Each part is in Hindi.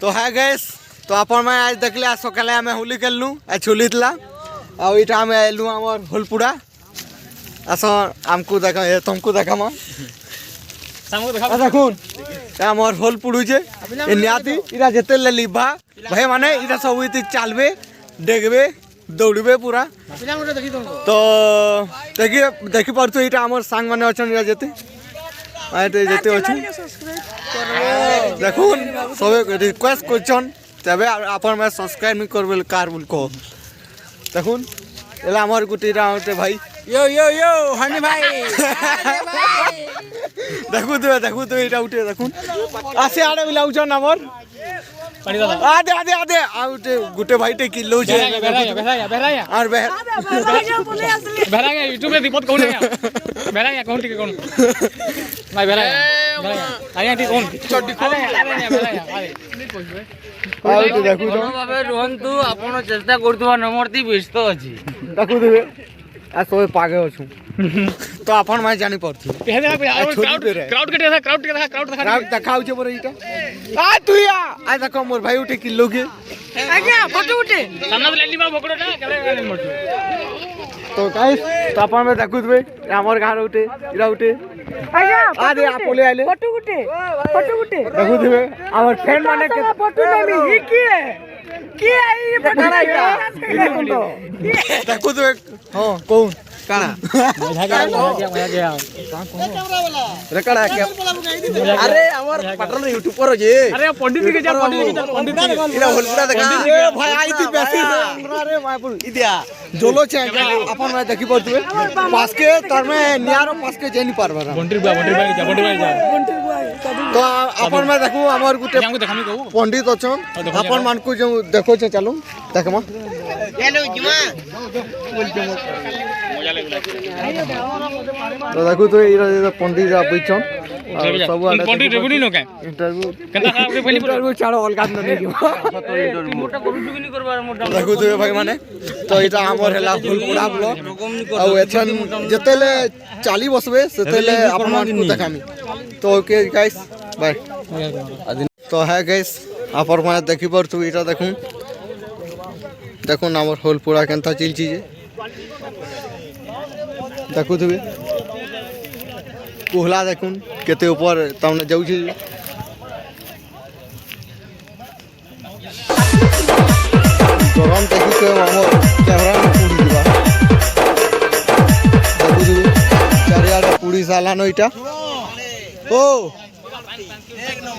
तो है गैस तो अपन मैं आज देखले आज सकाले आम होली खेलनु आज होली थला आईटा आम आलु आमर होलपुड़ा आस आमको देख तुमको देखा देखुन आमर होल पुड़ुचे निहाती इरा जिते लिभा भाई माने इरा सब चलबे डेगबे दौड़बे पूरा तो देखी पार्थ ये आम सांग मैंने अच्छा जेते जेते अच्छे देखुन सब रिक्वेस्ट करछन तबे अपन मैं सब्सक्राइब नहीं करबे कार बोल कहो देखुन एला हमर गुटी राउटे भाई यो यो यो हनी भाई देखु तो एटा उठे देखुन आसे आडे बिलाउछन हमर आदे आदे आदे आउटे गुटे भाईटे किलो छे बेराया और बेराया यूट्यूब रे रिपोर्ट कोन बेराया कोन टिके कोन भाई बेराया आया टी कोन चड्डी कोन बेराया आउटे देखु तो बाबे रोहंतु आपण चेष्टा करथुवा नम्रती व्यस्त अछि देखु देबे आ सोए पागे अछु तो अपन मैं जानि पड़थि क्राउड के देखा क्राउड देखाउ छे पर इटा आ तुया आ देखो मोर भाई उठे किलो के आज्ञा फोटो उठे सामने लेली बा भोकड़ोटा केले मोटो तो गाइस तो अपन में देखु देबे हमर गार उठे इरा उठे आज्ञा आदे आपोले आइले फोटो उठे देखु देबे हमर फ्रेंड माने के फोटो लेबी ई की आई फोटो देखु देबे हां कौन काना रेकड़ा के अरे हमर पटल यूट्यूब पर जे अरे पंडित के जा पंडित इरा होलपुरा देखा ए भाई आई थी बेसी अरे मायपुर इदिया जोलो छे अपन में देखि पड़तबे पास के तर में नियारो पास के जेनी पारबा बंटी भाई जा तो अपन में देखू हमर गुटे पंडित अछन अपन मान को जो देखो छे चलो देखमा हेलो जुमा तो देखू तो ये पंडित जा बैठन सब पंडित रेबुनी नो का इंटरव्यू केना आपके पहली इंटरव्यू छाड़ो अलगा नहीं मोटा करू जुगनी करबार मोटा देखू तो भाई माने तो इटा हमर हला फुलपुरा ब्लॉक आ एथन जतेले चाली बसबे सेतेले अपन मान को देखामी तो ओके गाइस बाय तो है गाइस अपन माने देखि पर तू इटा देखू देखो हमर होलपुरा केनता चिल चीज देखु तुबे कोहला देखुन केते ऊपर तमने जाउ छी गरम देखि के हमर कैमरा में पूरी दिबा देखु तुबे चारियाडे पूरी साला न इटा ओ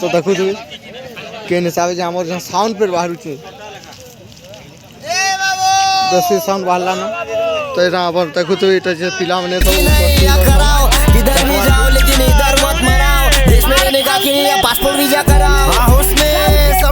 तो देखु तुबे के हिसाब से हमर जहां साउंड पर बाहर छी बेसी साउंड बाहरला न तो यहाँ पर देखो तो ये पिला मैंने तो